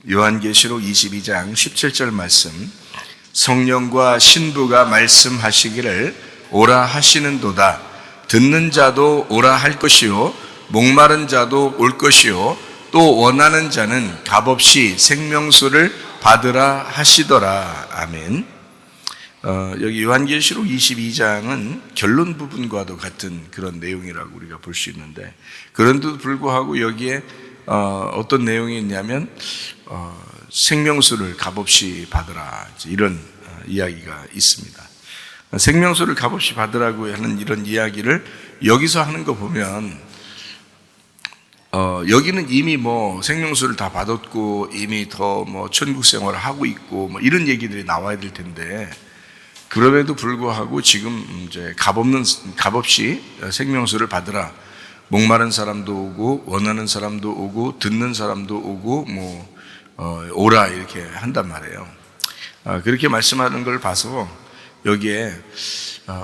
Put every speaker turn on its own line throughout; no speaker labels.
요한계시록 22장 17절 말씀, 성령과 신부가 말씀하시기를 오라 하시는도다. 듣는 자도 오라 할 것이요 목마른 자도 올 것이요 또 원하는 자는 값없이 생명수를 받으라 하시더라. 아멘. 여기 요한계시록 22장은 결론 부분과도 같은 그런 내용이라고 우리가 볼 수 있는데, 그런데도 불구하고 여기에 어떤 내용이 있냐면 생명수를 값없이 받으라, 이런 이야기가 있습니다. 생명수를 값없이 받으라고 하는 이런 이야기를 여기서 하는 거 보면 여기는 이미 생명수를 다 받았고 이미 더 천국 생활을 하고 있고 이런 얘기들이 나와야 될 텐데, 그럼에도 불구하고 지금 이제 값없이 생명수를 받으라. 목마른 사람도 오고 원하는 사람도 오고 듣는 사람도 오고 오라 이렇게 한단 말이에요. 그렇게 말씀하는 걸 봐서 여기에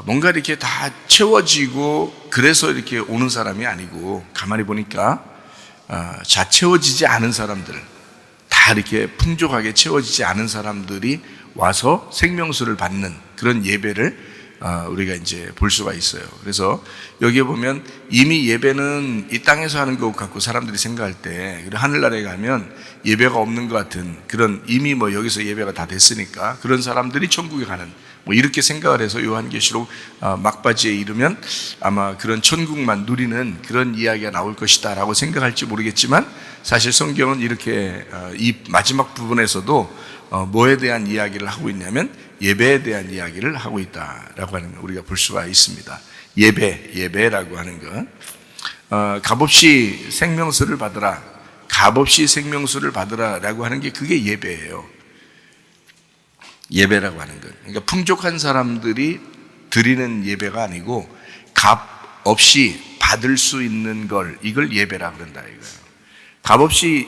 뭔가 이렇게 다 채워지고 그래서 이렇게 오는 사람이 아니고, 가만히 보니까 다 채워지지 않은 사람들, 다 이렇게 풍족하게 채워지지 않은 사람들이 와서 생명수를 받는 그런 예배를 우리가 이제 볼 수가 있어요. 그래서 여기에 보면 이미 예배는 이 땅에서 하는 것 같고 사람들이 생각할 때, 하늘나라에 가면 예배가 없는 것 같은 그런, 이미 여기서 예배가 다 됐으니까 그런 사람들이 천국에 가는 이렇게 생각을 해서 요한계시록 막바지에 이르면 아마 그런 천국만 누리는 그런 이야기가 나올 것이다 라고 생각할지 모르겠지만, 사실 성경은 이렇게 이 마지막 부분에서도 뭐에 대한 이야기를 하고 있냐면 예배에 대한 이야기를 하고 있다라고 하는 걸 우리가 볼 수가 있습니다. 예배라고 하는 것, 값없이 생명수를 받으라, 값없이 생명수를 받으라 라고 하는 게 그게 예배예요. 예배라고 하는 것, 그러니까 풍족한 사람들이 드리는 예배가 아니고 값없이 받을 수 있는 걸, 이걸 예배라고 그런다 이거예요. 값없이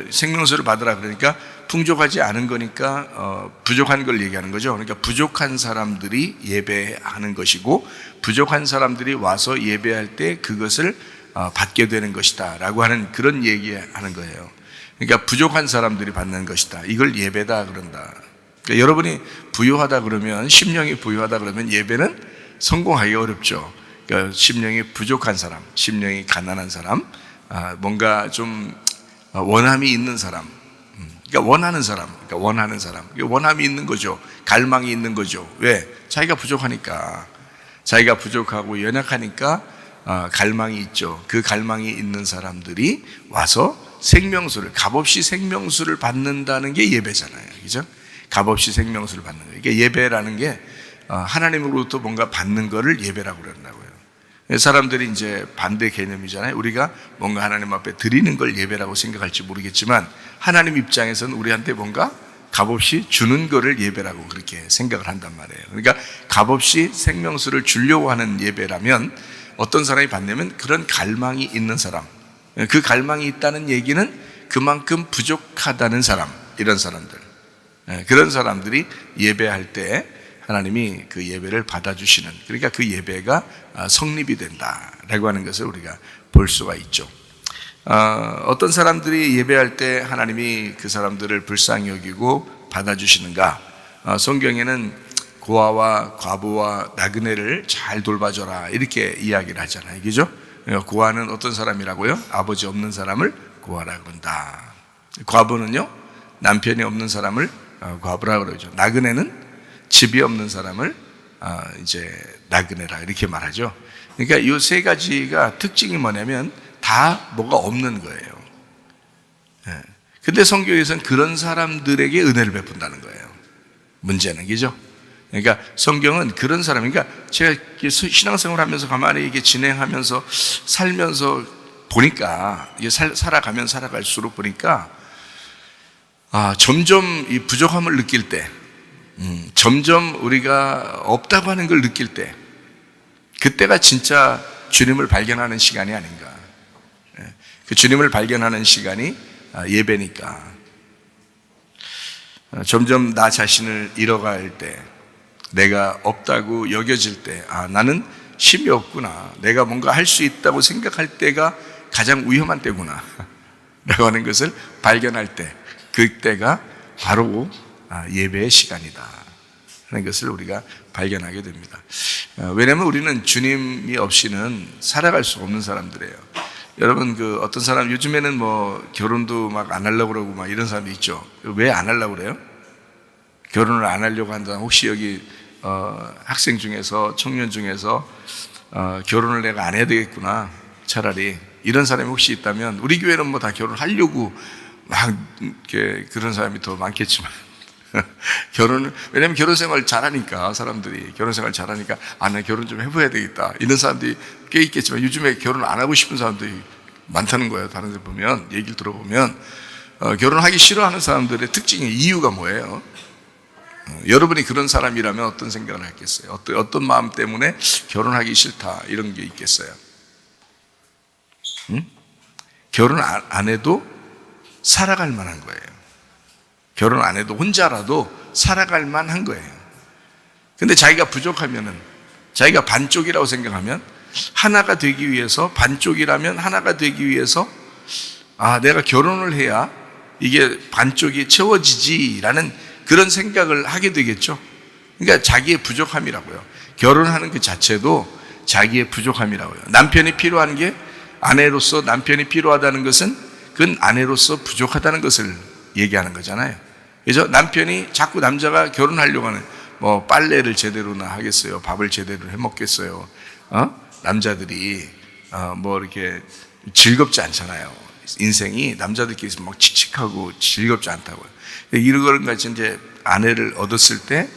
생명수를 받으라 그러니까 풍족하지 않은 거니까 부족한 걸 얘기하는 거죠. 그러니까 부족한 사람들이 예배하는 것이고, 부족한 사람들이 와서 예배할 때 그것을 받게 되는 것이다 라고 하는 그런 얘기하는 거예요. 그러니까 부족한 사람들이 받는 것이다, 이걸 예배다 그런다. 그러니까 여러분이 부유하다 그러면, 심령이 부유하다 그러면 예배는 성공하기 어렵죠. 그러니까 심령이 부족한 사람, 심령이 가난한 사람, 뭔가 좀 원함이 있는 사람, 그러니까 원하는 사람, 원함이 있는 거죠. 갈망이 있는 거죠. 왜? 자기가 부족하니까, 자기가 부족하고 연약하니까 갈망이 있죠. 그 갈망이 있는 사람들이 와서 생명수를, 값없이 생명수를 받는다는 게 예배잖아요. 그죠? 값없이 생명수를 받는 거예요. 이게 예배라는 게 하나님으로부터 뭔가 받는 거를 예배라고 그런다고요. 사람들이 이제 반대 개념이잖아요. 우리가 뭔가 하나님 앞에 드리는 걸 예배라고 생각할지 모르겠지만, 하나님 입장에서는 우리한테 뭔가 값없이 주는 거를 예배라고 그렇게 생각을 한단 말이에요. 그러니까 값없이 생명수를 주려고 하는 예배라면 어떤 사람이 받냐면 그런 갈망이 있는 사람, 그 갈망이 있다는 얘기는 그만큼 부족하다는 사람, 이런 사람들, 그런 사람들이 예배할 때 하나님이 그 예배를 받아주시는, 그러니까 그 예배가 성립이 된다라고 하는 것을 우리가 볼 수가 있죠. 어떤 사람들이 예배할 때 하나님이 그 사람들을 불쌍히 여기고 받아주시는가? 성경에는 고아와 과부와 나그네를 잘 돌봐줘라 이렇게 이야기를 하잖아요. 그죠? 고아는 어떤 사람이라고요? 아버지 없는 사람을 고아라 그런다. 과부는요, 남편이 없는 사람을 과부라 그러죠. 나그네는 집이 없는 사람을 이제 나그네라 이렇게 말하죠. 그러니까 이 세 가지가 특징이 뭐냐면 다 뭐가 없는 거예요. 근데 성경에서는 그런 사람들에게 은혜를 베푼다는 거예요. 문제는, 그죠? 그러니까 성경은 그런 사람, 그러니까 제가 신앙생활 하면서 가만히 이게 진행하면서 살면서 보니까, 이게 살아가면 살아갈수록 보니까 점점 이 부족함을 느낄 때, 점점 우리가 없다고 하는 걸 느낄 때, 그때가 진짜 주님을 발견하는 시간이 아닌가. 그 주님을 발견하는 시간이 예배니까. 점점 나 자신을 잃어갈 때, 내가 없다고 여겨질 때, 나는 힘이 없구나, 내가 뭔가 할 수 있다고 생각할 때가 가장 위험한 때구나 라고 하는 것을 발견할 때, 그때가 바로 예배의 시간이다 하는 것을 우리가 발견하게 됩니다. 왜냐하면 우리는 주님이 없이는 살아갈 수 없는 사람들이에요. 여러분, 어떤 사람 요즘에는 결혼도 막 안 하려고 그러고 막 이런 사람이 있죠. 왜 안 하려고 그래요? 결혼을 안 하려고 한다. 혹시 여기 학생 중에서, 청년 중에서 결혼을 내가 안 해야 되겠구나, 차라리 이런 사람이 혹시 있다면, 우리 교회는 다 결혼하려고 막 그런 사람이 더 많겠지만 왜냐면 결혼 생활 잘하니까, 사람들이 결혼 생활 잘하니까 나 결혼 좀 해봐야 되겠다 이런 사람들이 꽤 있겠지만, 요즘에 결혼 안 하고 싶은 사람들이 많다는 거예요. 다른 데 보면, 얘기를 들어보면 결혼하기 싫어하는 사람들의 특징이, 이유가 뭐예요? 여러분이 그런 사람이라면 어떤 생각을 하겠어요? 어떤 마음 때문에 결혼하기 싫다 이런 게 있겠어요? 결혼 안 해도 살아갈 만한 거예요. 결혼 안 해도 혼자라도 살아갈 만한 거예요. 근데 자기가 부족하면은, 자기가 반쪽이라고 생각하면, 하나가 되기 위해서, 반쪽이라면 하나가 되기 위해서 내가 결혼을 해야 이게 반쪽이 채워지지라는 그런 생각을 하게 되겠죠. 그러니까 자기의 부족함이라고요. 결혼하는 그 자체도 자기의 부족함이라고요. 남편이 필요한 게, 아내로서 남편이 필요하다는 것은 그건 아내로서 부족하다는 것을 얘기하는 거잖아요. 그래서 남편이 자꾸, 남자가 결혼하려고 하는, 빨래를 제대로나 하겠어요? 밥을 제대로 해 먹겠어요? 남자들이 이렇게 즐겁지 않잖아요. 인생이 남자들끼리 막 칙칙하고 즐겁지 않다고요. 이런 걸 같이 이제 아내를 얻었을 때,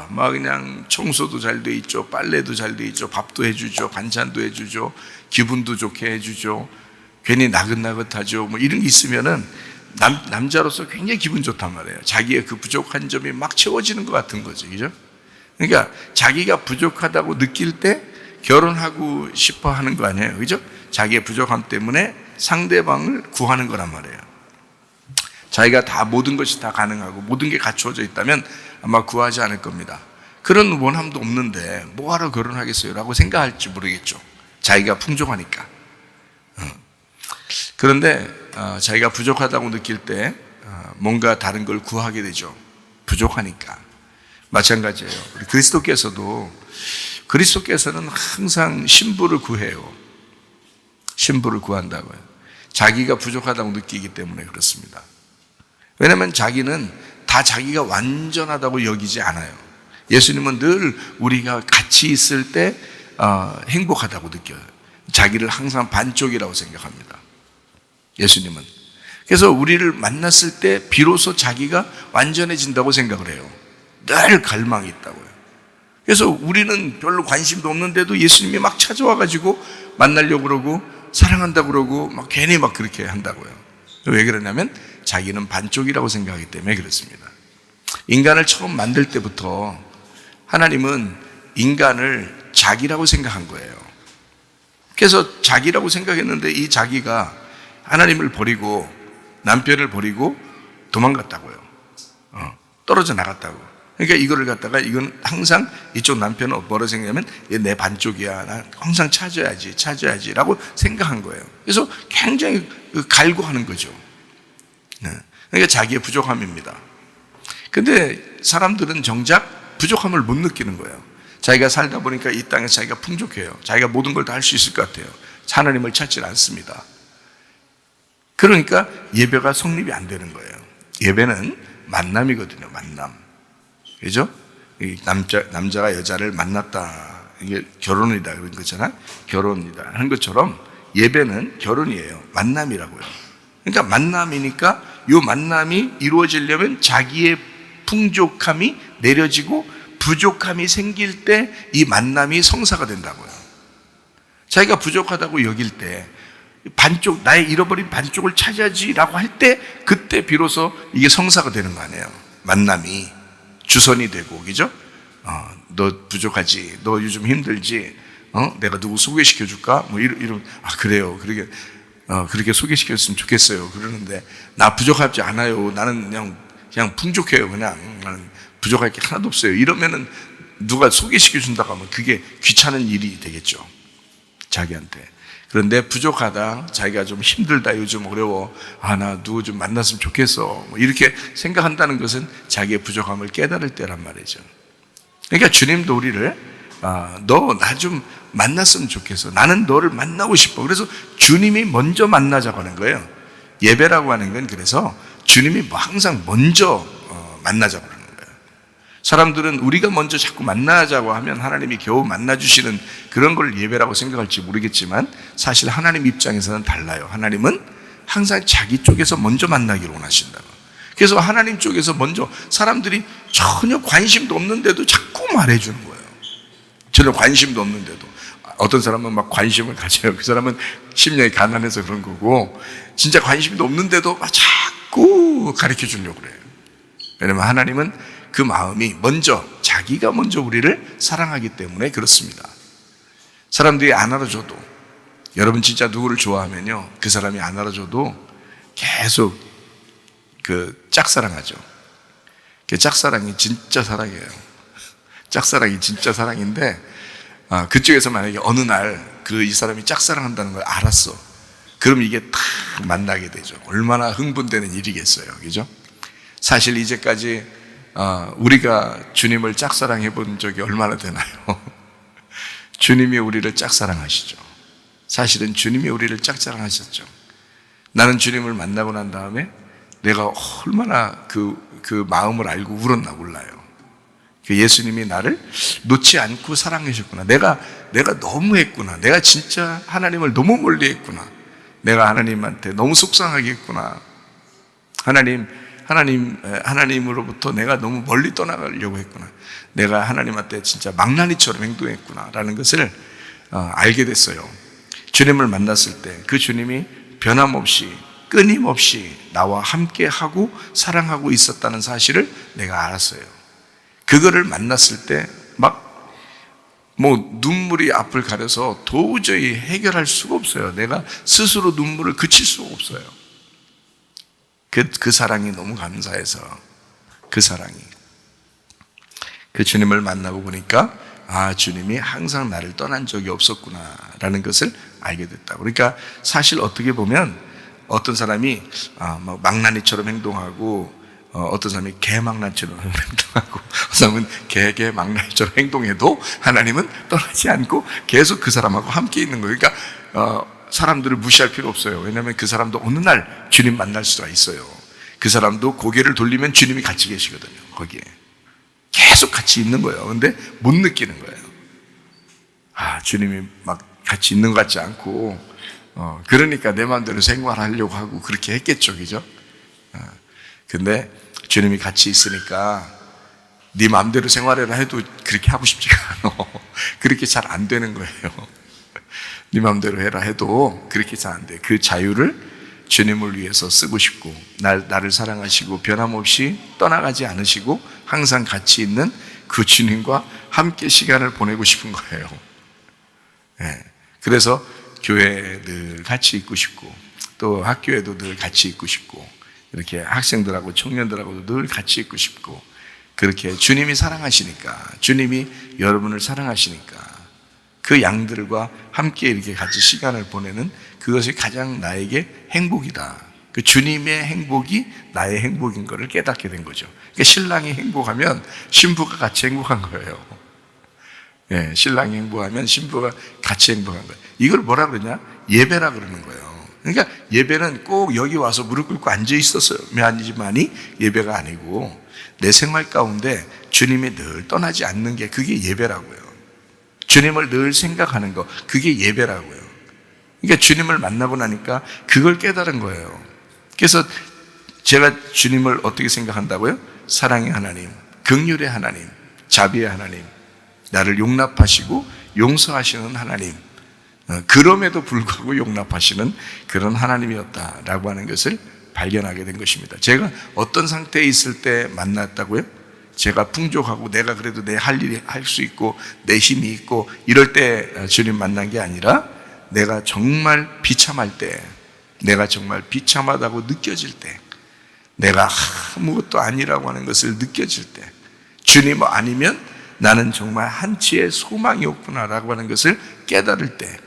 막 그냥 청소도 잘 돼 있죠, 빨래도 잘 돼 있죠, 밥도 해주죠, 반찬도 해주죠, 기분도 좋게 해주죠, 괜히 나긋나긋하죠. 이런 게 있으면은 남자로서 굉장히 기분 좋단 말이에요. 자기의 그 부족한 점이 막 채워지는 것 같은 거죠. 그죠? 그러니까 자기가 부족하다고 느낄 때 결혼하고 싶어 하는 거 아니에요. 그죠? 자기의 부족함 때문에 상대방을 구하는 거란 말이에요. 자기가 다, 모든 것이 다 가능하고 모든 게 갖추어져 있다면 아마 구하지 않을 겁니다. 그런 원함도 없는데 뭐하러 결혼하겠어요? 라고 생각할지 모르겠죠. 자기가 풍족하니까. 그런데 자기가 부족하다고 느낄 때 뭔가 다른 걸 구하게 되죠. 부족하니까. 마찬가지예요. 우리 그리스도께서는 항상 신부를 구해요. 신부를 구한다고요. 자기가 부족하다고 느끼기 때문에 그렇습니다. 왜냐하면 자기는 다 자기가 완전하다고 여기지 않아요. 예수님은 늘 우리가 같이 있을 때 행복하다고 느껴요. 자기를 항상 반쪽이라고 생각합니다. 예수님은. 그래서 우리를 만났을 때 비로소 자기가 완전해진다고 생각을 해요. 늘 갈망이 있다고요. 그래서 우리는 별로 관심도 없는데도 예수님이 막 찾아와가지고 만나려고 그러고 사랑한다고 그러고 막 괜히 막 그렇게 한다고요. 왜 그러냐면 자기는 반쪽이라고 생각하기 때문에 그렇습니다. 인간을 처음 만들 때부터 하나님은 인간을 자기라고 생각한 거예요. 그래서 자기라고 생각했는데 이 자기가 하나님을 버리고 남편을 버리고 도망갔다고요. 떨어져 나갔다고. 그러니까 이거를 갖다가, 이건 항상 이쪽 남편은 뭐라고 생각하면 내 반쪽이야, 나 항상 찾아야지 라고 생각한 거예요. 그래서 굉장히 갈구하는 거죠. 그러니까 자기의 부족함입니다. 근데 사람들은 정작 부족함을 못 느끼는 거예요. 자기가 살다 보니까 이 땅에서 자기가 풍족해요. 자기가 모든 걸 다 할 수 있을 것 같아요. 하나님을 찾지 않습니다. 그러니까 예배가 성립이 안 되는 거예요. 예배는 만남이거든요. 만남. 그죠? 남자가 여자를 만났다. 이게 결혼이다. 그런 거잖아. 결혼이다. 하는 것처럼 예배는 결혼이에요. 만남이라고요. 그러니까 만남이니까 이 만남이 이루어지려면 자기의 풍족함이 내려지고 부족함이 생길 때 이 만남이 성사가 된다고요. 자기가 부족하다고 여길 때 반쪽, 나의 잃어버린 반쪽을 찾아야지라고 할 때 그때 비로소 이게 성사가 되는 거 아니에요. 만남이 주선이 되고, 그죠? 너 부족하지, 너 요즘 힘들지, 내가 누구 소개시켜 줄까? 이런 그래요. 그렇게 소개시켰으면 좋겠어요. 그러는데 나 부족하지 않아요. 나는 그냥 풍족해요. 나는 부족할 게 하나도 없어요. 이러면은 누가 소개시켜 준다고 하면 그게 귀찮은 일이 되겠죠. 자기한테. 그런데 부족하다, 자기가 좀 힘들다, 요즘 어려워, 나 누구 좀 만났으면 좋겠어, 뭐 이렇게 생각한다는 것은 자기의 부족함을 깨달을 때란 말이죠. 그러니까 주님도 우리를 너 나 좀 만났으면 좋겠어, 나는 너를 만나고 싶어, 그래서 주님이 먼저 만나자고 하는 거예요. 예배라고 하는 건 그래서 주님이 항상 먼저 만나자고 하는 거예요. 사람들은 우리가 먼저 자꾸 만나자고 하면 하나님이 겨우 만나주시는 그런 걸 예배라고 생각할지 모르겠지만 사실 하나님 입장에서는 달라요. 하나님은 항상 자기 쪽에서 먼저 만나기를 원하신다고. 그래서 하나님 쪽에서 먼저, 사람들이 전혀 관심도 없는데도 자꾸 말해주는 거예요. 전혀 관심도 없는데도. 어떤 사람은 막 관심을 가져요. 그 사람은 심령이 가난해서 그런 거고, 진짜 관심도 없는데도 막 자꾸 가르쳐 주려고 그래요. 왜냐면 하나님은 그 마음이 먼저, 자기가 먼저 우리를 사랑하기 때문에 그렇습니다. 사람들이 안 알아줘도, 여러분 진짜 누구를 좋아하면요, 그 사람이 안 알아줘도 계속 짝사랑하죠. 그 짝사랑이 진짜 사랑이에요. 짝사랑이 진짜 사랑인데, 그쪽에서 만약에 어느 날 이 사람이 짝사랑한다는 걸 알았어. 그럼 이게 탁 만나게 되죠. 얼마나 흥분되는 일이겠어요. 그죠? 사실 이제까지 우리가 주님을 짝사랑해 본 적이 얼마나 되나요? 주님이 우리를 짝사랑하시죠. 사실은 주님이 우리를 짝사랑하셨죠. 나는 주님을 만나고 난 다음에 내가 얼마나 그 마음을 알고 울었나 몰라요. 예수님이 나를 놓지 않고 사랑하셨구나. 내가 너무했구나. 내가 진짜 하나님을 너무 멀리했구나. 내가 하나님한테 너무 속상하게 했구나. 하나님으로부터 내가 너무 멀리 떠나가려고 했구나. 내가 하나님한테 진짜 망나니처럼 행동했구나 라는 것을 알게 됐어요. 주님을 만났을 때 그 주님이 변함없이 끊임없이 나와 함께하고 사랑하고 있었다는 사실을 내가 알았어요. 그거를 만났을 때 눈물이 앞을 가려서 도저히 해결할 수가 없어요. 내가 스스로 눈물을 그칠 수가 없어요. 그 사랑이 너무 감사해서, 그 사랑이. 그 주님을 만나고 보니까 주님이 항상 나를 떠난 적이 없었구나 라는 것을 알게 됐다고. 그러니까 사실 어떻게 보면 어떤 사람이 망나니처럼 행동하고, 어떤 사람이 개망나니처럼 행동하고, 어떤 사람은 개망나니처럼 행동해도 하나님은 떠나지 않고 계속 그 사람하고 함께 있는 거예요. 그러니까 사람들을 무시할 필요 없어요. 왜냐하면 그 사람도 어느 날 주님 만날 수가 있어요. 그 사람도 고개를 돌리면 주님이 같이 계시거든요. 거기에 계속 같이 있는 거예요. 근데 못 느끼는 거예요. 주님이 막 같이 있는 것 같지 않고, 그러니까 내 마음대로 생활하려고 하고 그렇게 했겠죠. 그죠? 근데 주님이 같이 있으니까 네 마음대로 생활해라 해도 그렇게 하고 싶지가 않아. 그렇게 잘 안 되는 거예요. 네 마음대로 해라 해도 그렇게 잘 안 돼. 그 자유를 주님을 위해서 쓰고 싶고, 나를 사랑하시고 변함없이 떠나가지 않으시고 항상 같이 있는 그 주님과 함께 시간을 보내고 싶은 거예요. 그래서 교회에 늘 같이 있고 싶고, 또 학교에도 늘 같이 있고 싶고, 이렇게 학생들하고 청년들하고도 늘 같이 있고 싶고, 그렇게 주님이 사랑하시니까, 주님이 여러분을 사랑하시니까 그 양들과 함께 이렇게 같이 시간을 보내는 그것이 가장 나에게 행복이다. 그 주님의 행복이 나의 행복인 것을 깨닫게 된 거죠. 그러니까 신랑이 행복하면 신부가 같이 행복한 거예요. 신랑이 행복하면 신부가 같이 행복한 거예요. 이걸 뭐라 그러냐? 예배라 그러는 거예요. 그러니까 예배는 꼭 여기 와서 무릎 꿇고 앉아 있었으면만이 예배가 아니고, 내 생활 가운데 주님이 늘 떠나지 않는 게 그게 예배라고요. 주님을 늘 생각하는 거, 그게 예배라고요. 그러니까 주님을 만나고 나니까 그걸 깨달은 거예요. 그래서 제가 주님을 어떻게 생각한다고요? 사랑의 하나님, 긍휼의 하나님, 자비의 하나님, 나를 용납하시고 용서하시는 하나님, 그럼에도 불구하고 용납하시는 그런 하나님이었다라고 하는 것을 발견하게 된 것입니다. 제가 어떤 상태에 있을 때 만났다고요? 제가 풍족하고 내가 그래도 내 할 일이 할 수 있고 내 힘이 있고 이럴 때 주님 만난 게 아니라, 내가 정말 비참할 때, 내가 정말 비참하다고 느껴질 때, 내가 아무것도 아니라고 하는 것을 느껴질 때, 주님 아니면 나는 정말 한치의 소망이 없구나라고 하는 것을 깨달을 때,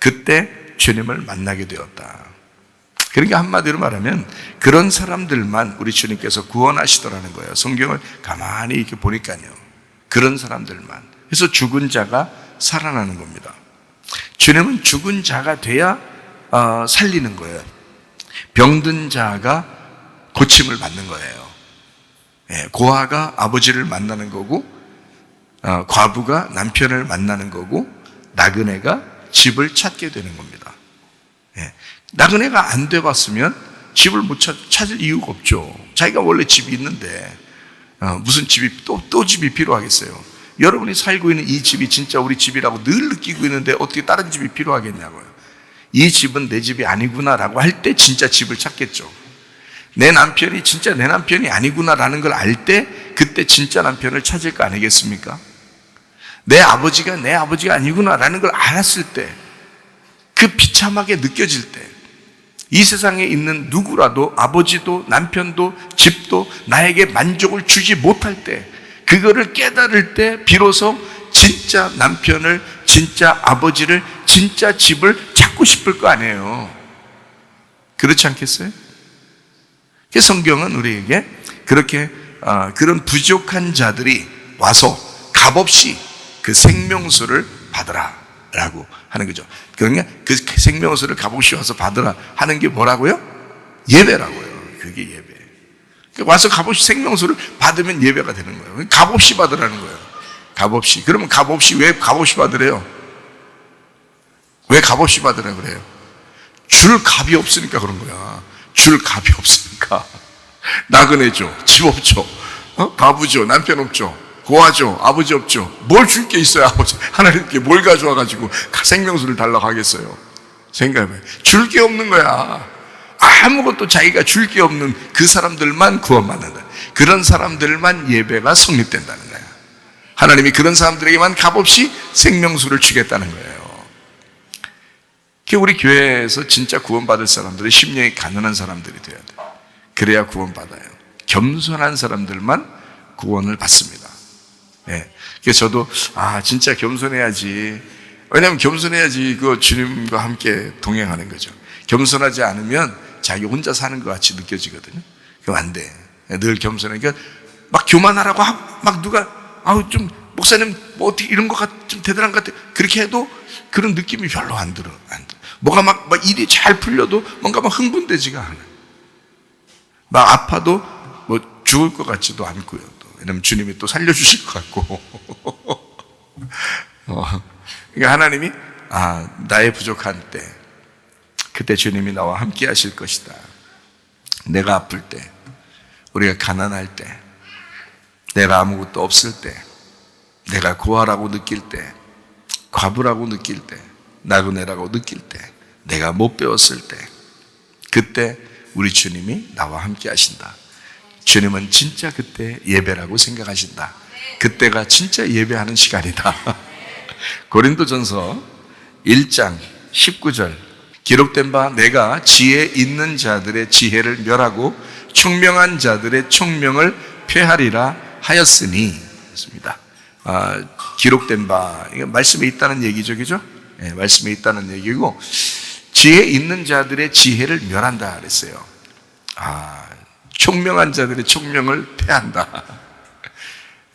그때 주님을 만나게 되었다. 그러니까 한마디로 말하면 그런 사람들만 우리 주님께서 구원하시더라는 거예요. 성경을 가만히 이렇게 보니까요. 그런 사람들만. 그래서 죽은 자가 살아나는 겁니다. 주님은 죽은 자가 돼야 살리는 거예요. 병든 자가 고침을 받는 거예요. 고아가 아버지를 만나는 거고, 과부가 남편을 만나는 거고, 나그네가 집을 찾게 되는 겁니다. 나그네가 안 돼봤으면 집을 못 찾을 이유가 없죠. 자기가 원래 집이 있는데 무슨 집이 또 집이 필요하겠어요. 여러분이 살고 있는 이 집이 진짜 우리 집이라고 늘 느끼고 있는데 어떻게 다른 집이 필요하겠냐고요. 이 집은 내 집이 아니구나라고 할 때 진짜 집을 찾겠죠. 내 남편이 진짜 내 남편이 아니구나라는 걸 알 때 그때 진짜 남편을 찾을 거 아니겠습니까? 내 아버지가 내 아버지가 아니구나라는 걸 알았을 때, 그 비참하게 느껴질 때, 이 세상에 있는 누구라도 아버지도 남편도 집도 나에게 만족을 주지 못할 때, 그거를 깨달을 때 비로소 진짜 남편을, 진짜 아버지를, 진짜 집을 찾고 싶을 거 아니에요. 그렇지 않겠어요? 성경은 우리에게 그렇게 그런 부족한 자들이 와서 값없이 그 생명수를 받으라 라고 하는 거죠. 그러니까 그 생명수를 값없이 와서 받으라 하는 게 뭐라고요? 예배라고요. 그게 예배. 와서 값없이 생명수를 받으면 예배가 되는 거예요. 값없이 받으라는 거예요. 값없이. 그러면 값없이 왜 값없이 받으래요? 왜 값없이 받으라 그래요? 줄 값이 없으니까 그런 거야. 줄 값이 없으니까. 나그네죠. 집 없죠. 과부죠. 남편 없죠. 고아죠. 아버지 없죠. 뭘 줄 게 있어요, 아버지. 하나님께 뭘 가져와가지고 생명수를 달라고 하겠어요. 생각해봐요. 줄 게 없는 거야. 아무것도 자기가 줄 게 없는 그 사람들만 구원받는다. 그런 사람들만 예배가 성립된다는 거야. 하나님이 그런 사람들에게만 값없이 생명수를 주겠다는 거예요. 우리 교회에서 진짜 구원받을 사람들은 심령이 가난한 사람들이 돼야 돼. 그래야 구원받아요. 겸손한 사람들만 구원을 받습니다. 그래서 저도 진짜 겸손해야지. 왜냐하면 겸손해야지 그 주님과 함께 동행하는 거죠. 겸손하지 않으면 자기 혼자 사는 것 같이 느껴지거든요. 그럼 안 돼. 늘 겸손하니까 막 교만하라고 막 누가 좀 목사님 뭐 어떻게 이런 것 같, 좀 대단한 것 같아. 그렇게 해도 그런 느낌이 별로 안 들어. 뭐가 막 일이 잘 풀려도 뭔가 막 흥분되지가 않아. 막 아파도 뭐 죽을 것 같지도 않고요. 왜냐면 주님이 또 살려주실 것 같고. 그러니까 하나님이 나의 부족한 때, 그때 주님이 나와 함께 하실 것이다. 내가 아플 때, 우리가 가난할 때, 내가 아무것도 없을 때, 내가 고아라고 느낄 때, 과부라고 느낄 때, 나그네라고 느낄 때, 내가 못 배웠을 때, 그때 우리 주님이 나와 함께 하신다. 주님은 진짜 그때 예배라고 생각하신다. 그때가 진짜 예배하는 시간이다. 고린도전서 1장 19절 기록된 바 내가 지혜 있는 자들의 지혜를 멸하고 총명한 자들의 총명을 폐하리라 하였으니 했습니다. 기록된 바, 이거 말씀에 있다는 얘기죠, 그죠? 말씀에 있다는 얘기고, 지혜 있는 자들의 지혜를 멸한다 그랬어요. 총명한 자들의 총명을 폐한다.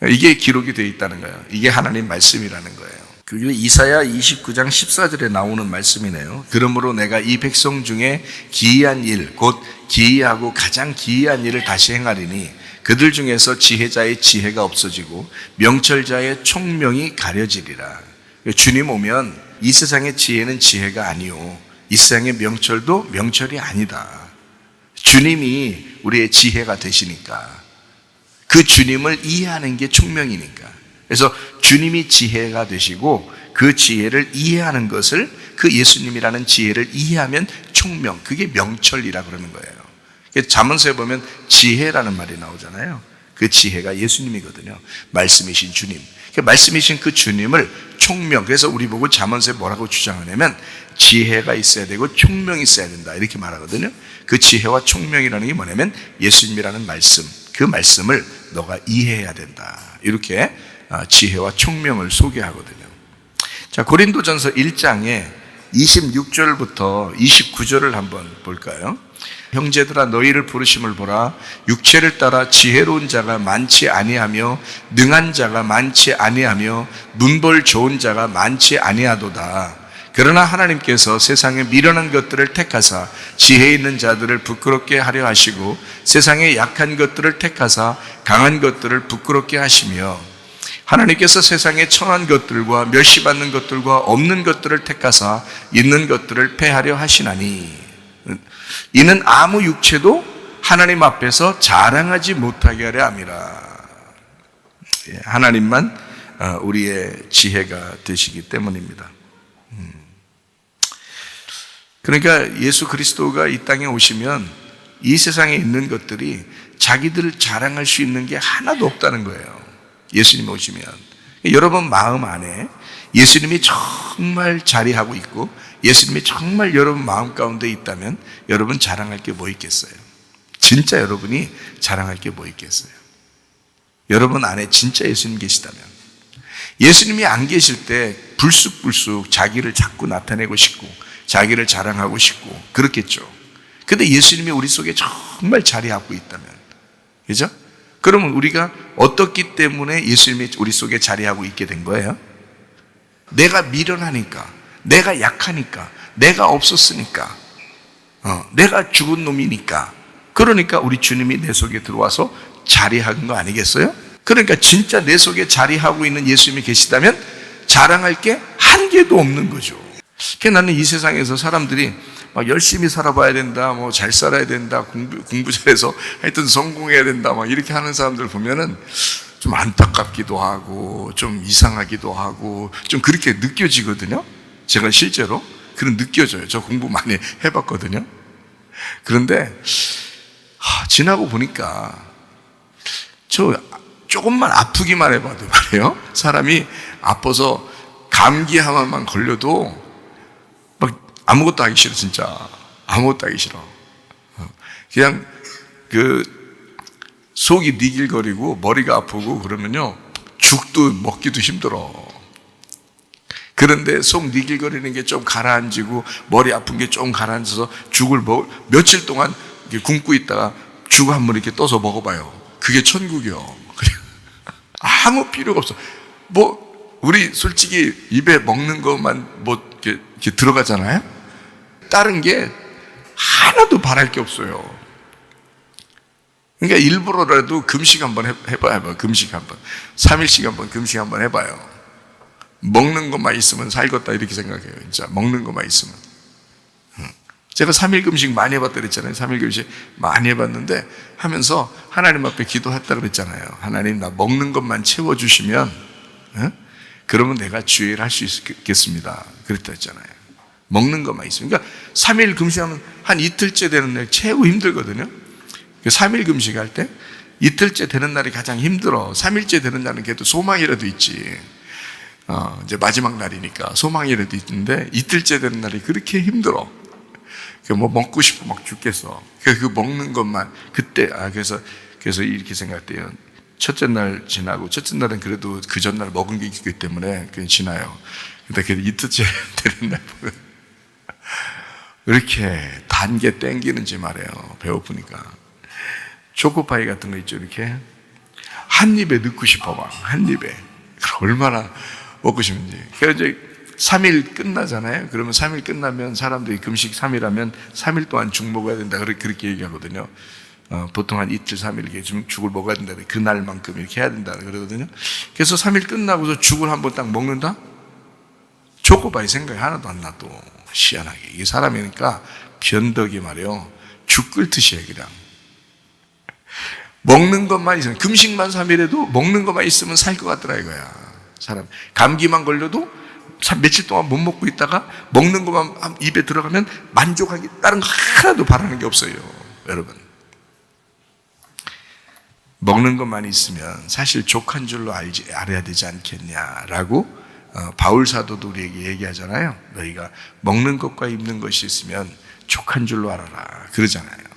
이게 기록이 되어 있다는 거예요. 이게 하나님 말씀이라는 거예요. 그리고 이사야 29장 14절에 나오는 말씀이네요. 그러므로 내가 이 백성 중에 기이한 일, 곧 기이하고 가장 기이한 일을 다시 행하리니 그들 중에서 지혜자의 지혜가 없어지고 명철자의 총명이 가려지리라. 주님 오면 이 세상의 지혜는 지혜가 아니요, 이 세상의 명철도 명철이 아니다. 주님이 우리의 지혜가 되시니까, 그 주님을 이해하는 게 총명이니까. 그래서 주님이 지혜가 되시고 그 지혜를 이해하는 것을, 그 예수님이라는 지혜를 이해하면 총명, 그게 명철이라 그러는 거예요. 잠언서에 보면 지혜라는 말이 나오잖아요. 그 지혜가 예수님이거든요. 말씀이신 주님. 말씀이신 그 주님을 총명, 그래서 우리 보고 잠언서에 뭐라고 주장하냐면 지혜가 있어야 되고 총명이 있어야 된다, 이렇게 말하거든요. 그 지혜와 총명이라는 게 뭐냐면 예수님이라는 말씀, 그 말씀을 너가 이해해야 된다, 이렇게 지혜와 총명을 소개하거든요. 자, 고린도전서 1장에 26절부터 29절을 한번 볼까요? 형제들아 너희를 부르심을 보라. 육체를 따라 지혜로운 자가 많지 아니하며 능한 자가 많지 아니하며 눈볼 좋은 자가 많지 아니하도다. 그러나 하나님께서 세상에 미련한 것들을 택하사 지혜 있는 자들을 부끄럽게 하려 하시고 세상에 약한 것들을 택하사 강한 것들을 부끄럽게 하시며 하나님께서 세상에 천한 것들과 멸시받는 것들과 없는 것들을 택하사 있는 것들을 패하려 하시나니 이는 아무 육체도 하나님 앞에서 자랑하지 못하게 하려 함이라. 하나님만 우리의 지혜가 되시기 때문입니다. 그러니까 예수 그리스도가 이 땅에 오시면 이 세상에 있는 것들이 자기들을 자랑할 수 있는 게 하나도 없다는 거예요. 예수님 오시면 여러분 마음 안에 예수님이 정말 자리하고 있고 예수님이 정말 여러분 마음 가운데 있다면 여러분 자랑할 게 뭐 있겠어요? 진짜 여러분이 자랑할 게 뭐 있겠어요? 여러분 안에 진짜 예수님 계시다면 예수님이 안 계실 때 불쑥불쑥 자기를 자꾸 나타내고 싶고 자기를 자랑하고 싶고 그렇겠죠. 근데 예수님이 우리 속에 정말 자리하고 있다면, 그죠? 그러면 우리가 어떻기 때문에 예수님이 우리 속에 자리하고 있게 된 거예요? 내가 미련하니까, 내가 약하니까, 내가 없었으니까, 내가 죽은 놈이니까, 그러니까 우리 주님이 내 속에 들어와서 자리하는 거 아니겠어요? 그러니까 진짜 내 속에 자리하고 있는 예수님이 계시다면 자랑할 게 한 개도 없는 거죠. 그러니까 나는 이 세상에서 사람들이 막 열심히 살아봐야 된다, 뭐 잘 살아야 된다, 공부 잘해서 하여튼 성공해야 된다, 막 이렇게 하는 사람들 보면은 좀 안타깝기도 하고, 좀 이상하기도 하고, 좀 그렇게 느껴지거든요. 제가 실제로 그런 느껴져요. 저 공부 많이 해봤거든요. 그런데 지나고 보니까 저 조금만 아프기만 해봐도 말이에요. 사람이 아파서 감기 하나만 걸려도 막 아무것도 하기 싫어, 진짜. 아무것도 하기 싫어. 그냥 속이 니길거리고 머리가 아프고 그러면요, 죽도 먹기도 힘들어. 그런데 속 니길거리는 게 좀 가라앉고 머리 아픈 게 좀 가라앉아서 죽을 며칠 동안 굶고 있다가 죽 한 번 이렇게 떠서 먹어봐요. 그게 천국이요. 아무 필요가 없어. 우리 솔직히 입에 먹는 것만 이렇게 들어가잖아요? 다른 게 하나도 바랄 게 없어요. 그러니까 일부러라도 금식 한번 해봐요. 금식 한번. 3일씩 한번 금식 한번 해봐요. 먹는 것만 있으면 살겠다 이렇게 생각해요. 진짜 먹는 것만 있으면. 제가 3일 금식 많이 해봤다 그랬잖아요. 3일 금식 많이 해봤는데 하면서 하나님 앞에 기도했다 그랬잖아요. 하나님 나 먹는 것만 채워주시면 그러면 내가 주의를 할 수 있겠습니다. 그랬다 했잖아요. 먹는 것만 있으면. 그러니까 3일 금식하면 한 이틀째 되는 날 최고 힘들거든요. 3일 금식할 때 이틀째 되는 날이 가장 힘들어. 3일째 되는 날은 그래도 소망이라도 있지. 이제 마지막 날이니까 소망이라도 있는데 이틀째 되는 날이 그렇게 힘들어. 먹고 싶어 막 죽겠어. 그 먹는 것만 그때 그래서 이렇게 생각돼요. 첫째 날 지나고 첫째 날은 그래도 그 전날 먹은 게 있기 때문에 그냥 지나요. 근데 그 이틀째 되는 날 보면 이렇게 단 게 땡기는지 말이에요. 배고프니까 초코파이 같은 거 있죠. 이렇게 한 입에 넣고 싶어 막 한 입에 얼마나 먹고 싶은지. 그래서 이제 3일 끝나잖아요. 그러면 3일 끝나면 사람들이 금식 3일 하면 3일 동안 죽 먹어야 된다. 그렇게 얘기하거든요. 보통 한 이틀, 3일 이렇게 죽을 먹어야 된다. 그날만큼 이렇게 해야 된다. 그러거든요. 그래서 3일 끝나고서 죽을 한번 딱 먹는다? 초코바이 생각이 하나도 안 나도. 희한하게. 이게 사람이니까 변덕이 말이에요. 죽 끓듯이 해, 그냥. 먹는 것만 있으면, 금식만 3일에도 먹는 것만 있으면 살 것 같더라, 이거야. 사람. 감기만 걸려도 며칠 동안 못 먹고 있다가 먹는 것만 입에 들어가면 만족하기 다른 거 하나도 바라는 게 없어요. 여러분, 먹는 것만 있으면 사실 족한 줄로 알아야 되지 않겠냐라고 바울 사도도 우리에게 얘기하잖아요. 너희가 먹는 것과 입는 것이 있으면 족한 줄로 알아라 그러잖아요.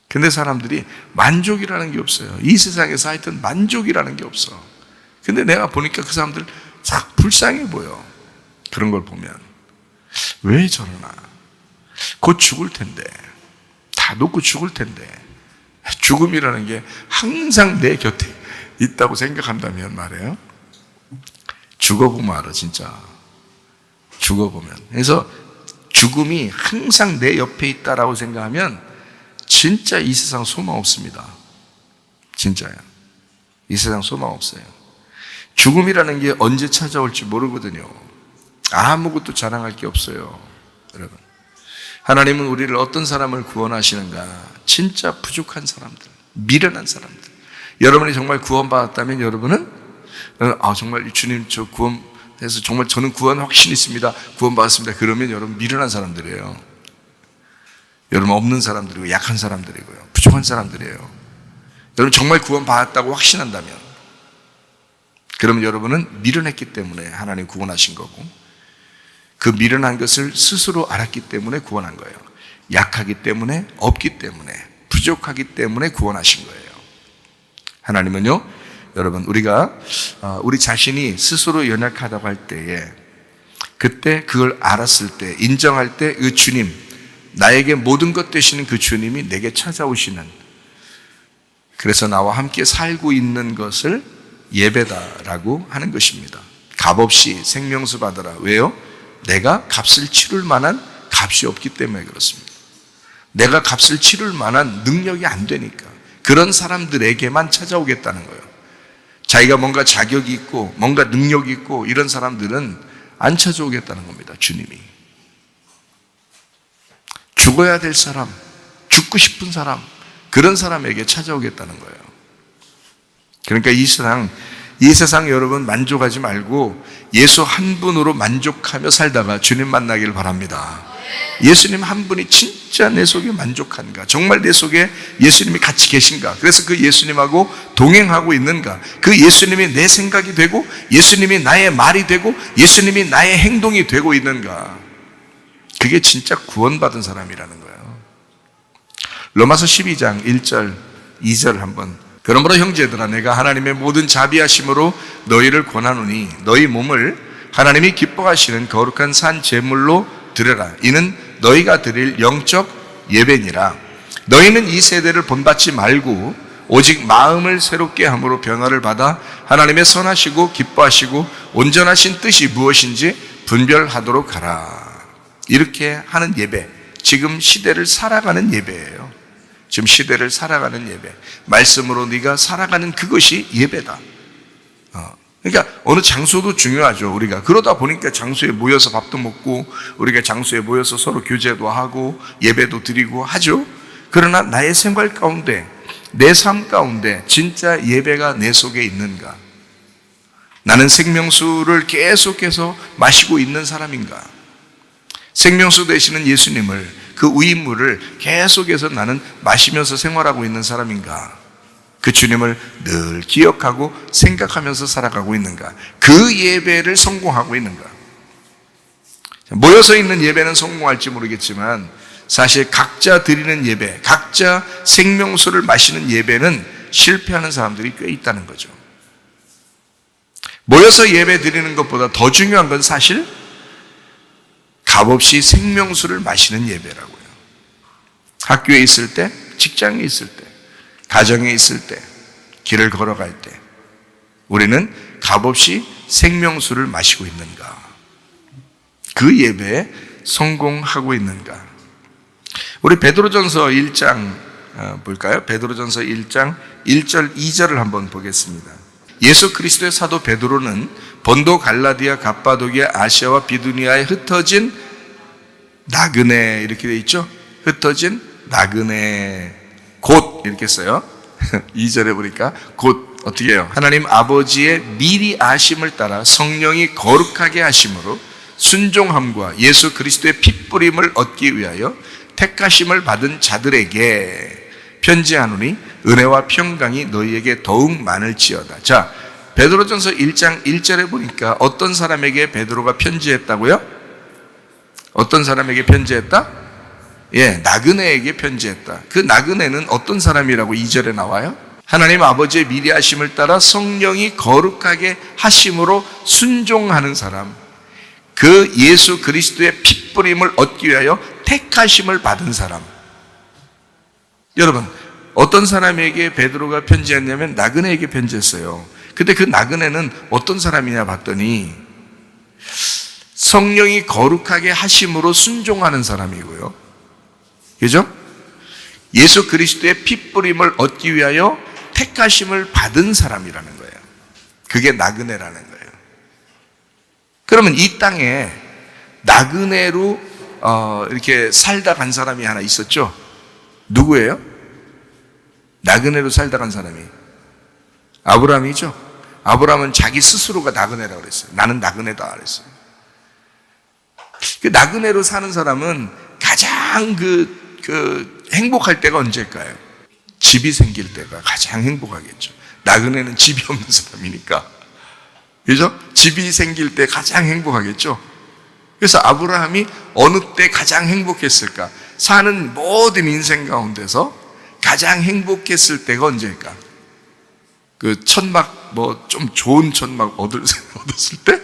근데 사람들이 만족이라는 게 없어요. 이 세상에서 하여튼 만족이라는 게 없어. 근데 내가 보니까 그 사람들 참 불쌍해 보여. 그런 걸 보면. 왜 저러나? 곧 죽을 텐데. 다 놓고 죽을 텐데. 죽음이라는 게 항상 내 곁에 있다고 생각한다면 말이에요. 죽어보면 알아, 진짜. 죽어보면. 그래서 죽음이 항상 내 옆에 있다라고 생각하면 진짜 이 세상 소망 없습니다. 진짜요. 이 세상 소망 없어요. 죽음이라는 게 언제 찾아올지 모르거든요. 아무것도 자랑할 게 없어요. 여러분, 하나님은 우리를 어떤 사람을 구원하시는가? 진짜 부족한 사람들, 미련한 사람들. 여러분이 정말 구원받았다면 여러분은 정말 주님 저 구원해서 정말 저는 구원 확신 있습니다, 구원받았습니다, 그러면 여러분 미련한 사람들이에요. 여러분 없는 사람들이고 약한 사람들이고요, 부족한 사람들이에요. 여러분 정말 구원받았다고 확신한다면 그러면 여러분은 미련했기 때문에 하나님 구원하신 거고, 그 미련한 것을 스스로 알았기 때문에 구원한 거예요. 약하기 때문에, 없기 때문에, 부족하기 때문에 구원하신 거예요. 하나님은요, 여러분, 우리 자신이 스스로 연약하다고 할 때에, 그때 그걸 알았을 때, 인정할 때 그 주님, 나에게 모든 것 되시는 그 주님이 내게 찾아오시는, 그래서 나와 함께 살고 있는 것을 예배다라고 하는 것입니다. 값없이 생명수 받으라. 왜요? 내가 값을 치를 만한 값이 없기 때문에 그렇습니다. 내가 값을 치를 만한 능력이 안 되니까 그런 사람들에게만 찾아오겠다는 거예요. 자기가 뭔가 자격이 있고 뭔가 능력이 있고 이런 사람들은 안 찾아오겠다는 겁니다. 주님이. 죽어야 될 사람, 죽고 싶은 사람, 그런 사람에게 찾아오겠다는 거예요. 그러니까 이 세상 여러분 만족하지 말고 예수 한 분으로 만족하며 살다가 주님 만나기를 바랍니다. 예수님 한 분이 진짜 내 속에 만족한가? 정말 내 속에 예수님이 같이 계신가? 그래서 그 예수님하고 동행하고 있는가? 그 예수님이 내 생각이 되고 예수님이 나의 말이 되고 예수님이 나의 행동이 되고 있는가? 그게 진짜 구원받은 사람이라는 거예요. 로마서 12장 1절 2절 한번. 그러므로 형제들아, 내가 하나님의 모든 자비하심으로 너희를 권하노니 너희 몸을 하나님이 기뻐하시는 거룩한 산 제물로 드려라. 이는 너희가 드릴 영적 예배니라. 너희는 이 세대를 본받지 말고 오직 마음을 새롭게 함으로 변화를 받아 하나님의 선하시고 기뻐하시고 온전하신 뜻이 무엇인지 분별하도록 하라. 이렇게 하는 예배, 지금 시대를 살아가는 예배예요. 지금 시대를 살아가는 예배, 말씀으로 네가 살아가는 그것이 예배다. 그러니까 어느 장소도 중요하죠. 우리가 그러다 보니까 장소에 모여서 밥도 먹고 우리가 장소에 모여서 서로 교제도 하고 예배도 드리고 하죠. 그러나 나의 생활 가운데, 내 삶 가운데 진짜 예배가 내 속에 있는가? 나는 생명수를 계속해서 마시고 있는 사람인가? 생명수 되시는 예수님을, 그 우인물을 계속해서 나는 마시면서 생활하고 있는 사람인가? 그 주님을 늘 기억하고 생각하면서 살아가고 있는가? 그 예배를 성공하고 있는가? 모여서 있는 예배는 성공할지 모르겠지만 사실 각자 드리는 예배, 각자 생명수를 마시는 예배는 실패하는 사람들이 꽤 있다는 거죠. 모여서 예배 드리는 것보다 더 중요한 건 사실 값없이 생명수를 마시는 예배라고요. 학교에 있을 때, 직장에 있을 때, 가정에 있을 때, 길을 걸어갈 때 우리는 값없이 생명수를 마시고 있는가? 그 예배에 성공하고 있는가? 우리 베드로전서 1장 볼까요? 베드로전서 1장 1절 2절을 한번 보겠습니다. 예수 그리스도의 사도 베드로는 본도, 갈라디아, 갑바도기아, 아시아와 비두니아에 흩어진 나그네, 이렇게 되어 있죠? 흩어진 나그네 곧, 이렇게 써요. 2절에 보니까 곧 어떻게 해요? 하나님 아버지의 미리 아심을 따라 성령이 거룩하게 하심으로 순종함과 예수 그리스도의 핏뿌림을 얻기 위하여 택하심을 받은 자들에게 편지하노니 은혜와 평강이 너희에게 더욱 많을지어다. 자, 베드로전서 1장 1절에 보니까 어떤 사람에게 베드로가 편지했다고요? 어떤 사람에게 편지했다? 나그네에게 편지했다. 그 나그네는 어떤 사람이라고 2절에 나와요? 하나님 아버지의 미리 하심을 따라 성령이 거룩하게 하심으로 순종하는 사람, 그 예수 그리스도의 핏부림을 얻기 위하여 택하심을 받은 사람. 여러분, 어떤 사람에게 베드로가 편지했냐면 나그네에게 편지했어요. 근데 그 나그네는 어떤 사람이냐 봤더니 성령이 거룩하게 하심으로 순종하는 사람이고요. 그죠? 예수 그리스도의 핏부림을 얻기 위하여 택하심을 받은 사람이라는 거예요. 그게 나그네라는 거예요. 그러면 이 땅에 나그네로 이렇게 살다 간 사람이 하나 있었죠? 누구예요? 나그네로 살다 간 사람이 아브라함이죠. 아브라함은 자기 스스로가 나그네라고 그랬어요. 나는 나그네다 그랬어요. 그 나그네로 사는 사람은 가장 행복할 때가 언제일까요? 집이 생길 때가 가장 행복하겠죠. 나그네는 집이 없는 사람이니까. 그죠? 집이 생길 때 가장 행복하겠죠. 그래서 아브라함이 어느 때 가장 행복했을까? 사는 모든 인생 가운데서 가장 행복했을 때가 언제일까? 그 천막, 좀 좋은 천막 얻었을 때?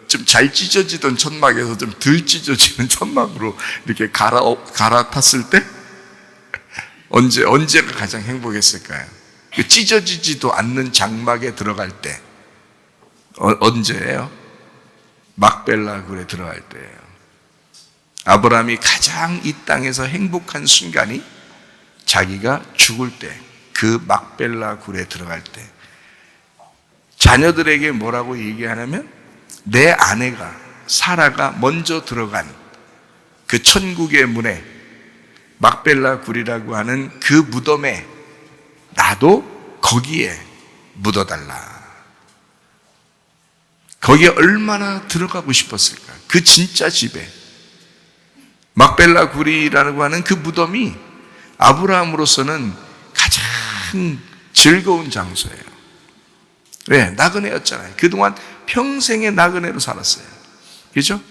좀 잘 찢어지던 천막에서 좀 덜 찢어지는 천막으로 이렇게 갈아탔을 때? 언제가 가장 행복했을까요? 그 찢어지지도 않는 장막에 들어갈 때. 언제예요? 막벨라 굴에 들어갈 때예요. 아브라함이 가장 이 땅에서 행복한 순간이 자기가 죽을 때, 그 막벨라 굴에 들어갈 때. 자녀들에게 뭐라고 얘기하냐면 내 아내가 사라가 먼저 들어간 그 천국의 문에 막벨라 굴이라고 하는 그 무덤에 나도 거기에 묻어달라. 거기에 얼마나 들어가고 싶었을까? 그 진짜 집에 막벨라 굴이라고 하는 그 무덤이 아브라함으로서는 가장 즐거운 장소예요. 왜? 나그네였잖아요. 그동안 평생의 나그네로 살았어요. 그죠?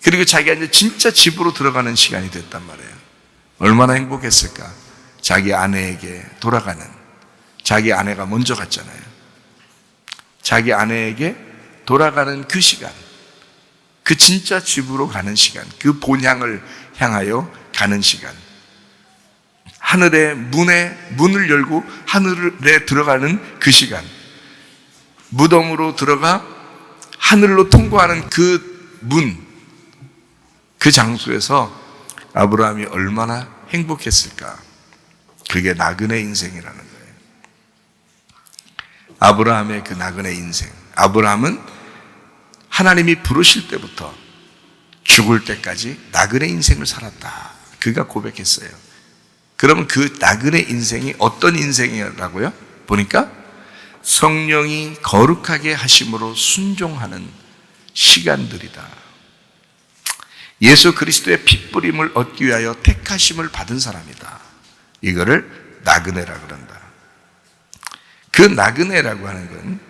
그리고 자기가 이제 진짜 집으로 들어가는 시간이 됐단 말이에요. 얼마나 행복했을까? 자기 아내에게 돌아가는, 자기 아내가 먼저 갔잖아요. 자기 아내에게 돌아가는 그 시간, 그 진짜 집으로 가는 시간, 그 본향을 향하여 가는 시간, 하늘의 문을 열고 하늘에 들어가는 그 시간, 무덤으로 들어가 하늘로 통과하는 그 문, 그 장소에서 아브라함이 얼마나 행복했을까? 그게 나그네 인생이라는 거예요. 아브라함의 그 나그네 인생. 아브라함은 하나님이 부르실 때부터 죽을 때까지 나그네 인생을 살았다. 그가 고백했어요. 그러면 그 나그네 인생이 어떤 인생이라고요? 보니까 성령이 거룩하게 하심으로 순종하는 시간들이다. 예수 그리스도의 핏부림을 얻기 위하여 택하심을 받은 사람이다. 이거를 나그네라 그런다. 그 나그네라고 하는 건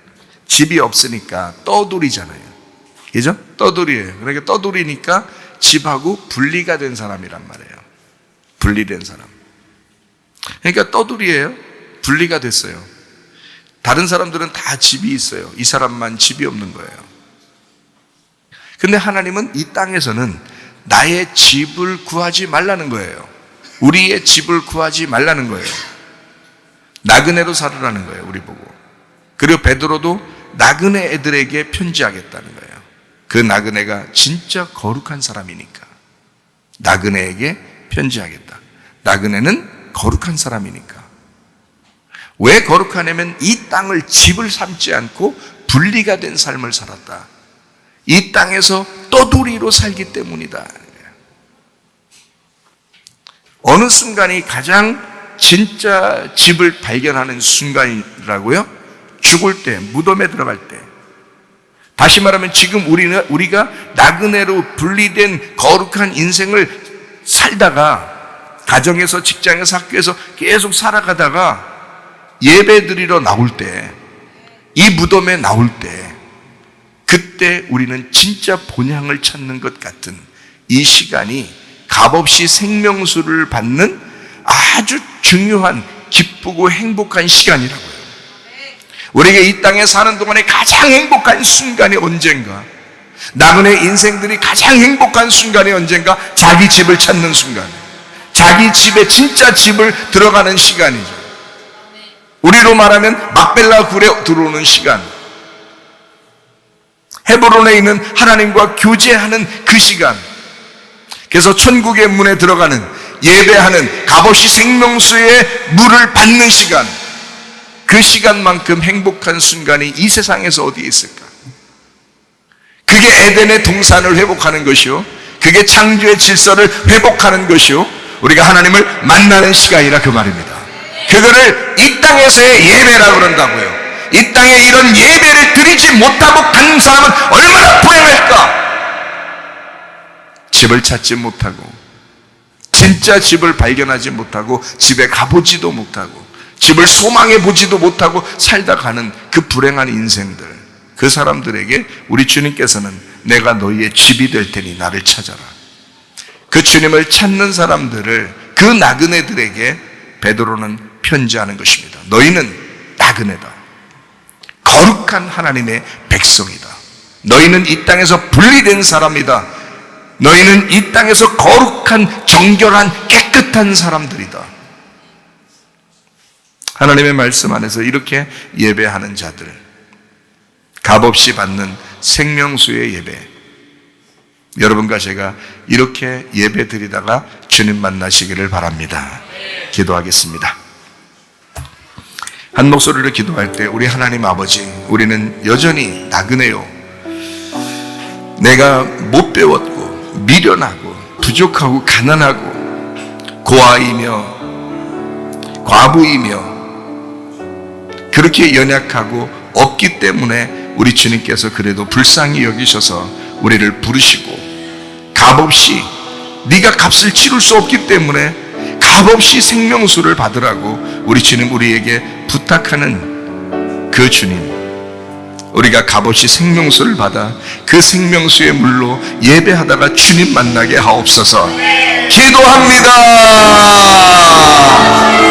집이 없으니까 떠돌이잖아요. 그죠? 떠돌이에요. 그러니까 떠돌이니까 집하고 분리가 된 사람이란 말이에요. 분리된 사람. 그러니까 떠돌이에요. 분리가 됐어요. 다른 사람들은 다 집이 있어요. 이 사람만 집이 없는 거예요. 근데 하나님은 이 땅에서는 나의 집을 구하지 말라는 거예요. 우리의 집을 구하지 말라는 거예요. 나그네로 살으라는 거예요. 우리 보고. 그리고 베드로도 나그네 애들에게 편지하겠다는 거예요. 그 나그네가 진짜 거룩한 사람이니까 나그네에게 편지하겠다. 나그네는 거룩한 사람이니까. 왜 거룩하냐면 이 땅을 집을 삼지 않고 분리가 된 삶을 살았다. 이 땅에서 떠돌이로 살기 때문이다. 어느 순간이 가장 진짜 집을 발견하는 순간이라고요? 죽을 때, 무덤에 들어갈 때. 다시 말하면 지금 우리가 나그네로 분리된 거룩한 인생을 살다가 가정에서, 직장에서, 학교에서 계속 살아가다가 예배 드리러 나올 때, 이 무덤에 나올 때, 그때 우리는 진짜 본향을 찾는 것 같은 이 시간이 값없이 생명수를 받는 아주 중요한 기쁘고 행복한 시간이라고요. 우리에게 이 땅에 사는 동안에 가장 행복한 순간이 언젠가? 나그네 인생들이 가장 행복한 순간이 언젠가? 자기 집을 찾는 순간, 자기 집에 진짜 집을 들어가는 시간이죠. 우리로 말하면 막벨라 굴에 들어오는 시간, 헤브론에 있는 하나님과 교제하는 그 시간. 그래서 천국의 문에 들어가는, 예배하는, 값없이 생명수의 물을 받는 시간, 그 시간만큼 행복한 순간이 이 세상에서 어디에 있을까? 그게 에덴의 동산을 회복하는 것이요, 그게 창조의 질서를 회복하는 것이요, 우리가 하나님을 만나는 시간이라 그 말입니다. 그거를 이 땅에서의 예배라고 그런다고요. 이 땅에 이런 예배를 드리지 못하고 간 사람은 얼마나 불행할까? 집을 찾지 못하고, 진짜 집을 발견하지 못하고, 집에 가보지도 못하고, 집을 소망해 보지도 못하고 살다 가는 그 불행한 인생들, 그 사람들에게 우리 주님께서는 내가 너희의 집이 될 테니 나를 찾아라. 그 주님을 찾는 사람들을, 그 나그네들에게 베드로는 편지하는 것입니다. 너희는 나그네다. 거룩한 하나님의 백성이다. 너희는 이 땅에서 분리된 사람이다. 너희는 이 땅에서 거룩한, 정결한, 깨끗한 사람들이다. 하나님의 말씀 안에서 이렇게 예배하는 자들, 값없이 받는 생명수의 예배, 여러분과 제가 이렇게 예배 드리다가 주님 만나시기를 바랍니다. 기도하겠습니다. 한 목소리로 기도할 때, 우리 하나님 아버지, 우리는 여전히 나그네요. 내가 못 배웠고 미련하고 부족하고 가난하고 고아이며 과부이며 그렇게 연약하고 없기 때문에 우리 주님께서 그래도 불쌍히 여기셔서 우리를 부르시고, 값없이, 네가 값을 치를 수 없기 때문에 값없이 생명수를 받으라고 우리 주님 우리에게 부탁하는 그 주님, 우리가 값없이 생명수를 받아 그 생명수의 물로 예배하다가 주님 만나게 하옵소서. 기도합니다.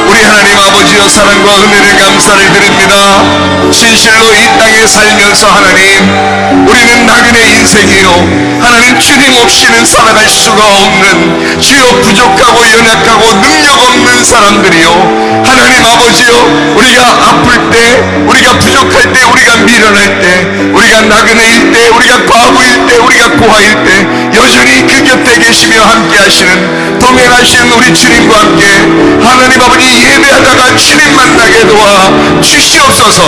우리 하나님 아버지여, 사랑과 은혜를 감사를 드립니다. 진실로 이 땅에 살면서 하나님, 우리는 나그네 인생이요, 하나님 주님 없이는 살아갈 수가 없는, 주여 부족하고 연약하고 능력 없는 사람들이요, 하나님 아버지요, 우리가 아플 때, 우리가 부족할 때, 우리가 미련할 때, 우리가 나그네일 때, 우리가 과부일 때, 우리가 고아일 때 여전히 그 곁에 계시며 함께 하시는, 동행하시는 우리 주님과 함께 하나님 아버지 예배하다가 주님 만나게 도와 주시옵소서.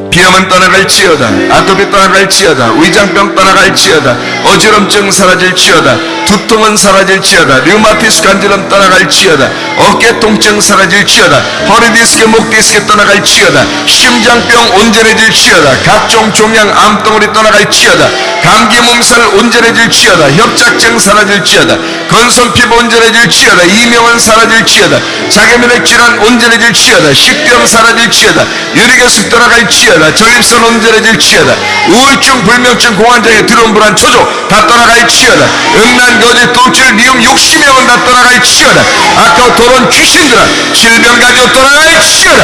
비염은 떠나갈지어다, 아토피 떠나갈지어다, 위장병 떠나갈지어다, 어지럼증 사라질지어다, 두통은 사라질지어다, 류마티스 간질염 떠나갈지어다, 어깨 통증 사라질지어다, 허리 디스크, 목 디스크 떠나갈지어다, 심장병 온전해질지어다, 각종 종양 암덩어리 떠나갈지어다, 감기 몸살 온전해질지어다, 협착증 사라질지어다, 건성 피부 온전해질지어다, 이명은 사라질지어다, 자기면역 질환 온전해질지어다, 식병 사라질지어다, 유리결석 떠나갈지어다, 전립선 온전해질지어다, 우울증, 불면증, 공황장애, 드러운 불안, 초조 다 떠나갈지어다, 음란, 거짓, 돌출, 미움, 욕심형은 다 떠나갈지어다, 아까 더러운 귀신들아, 질병 가지고 떠나갈지어다,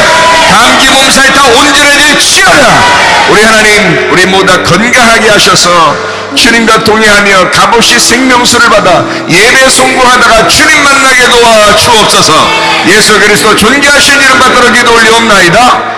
감기 몸살 다 온전해질지어다. 우리 하나님, 우리 모두 다 건강하게 하셔서 주님과 동행하며 값없이 생명수를 받아 예배 송구하다가 주님 만나게 도와 주옵소서. 예수 그리스도 존귀하신 이름 받들어 기도 올리옵나이다.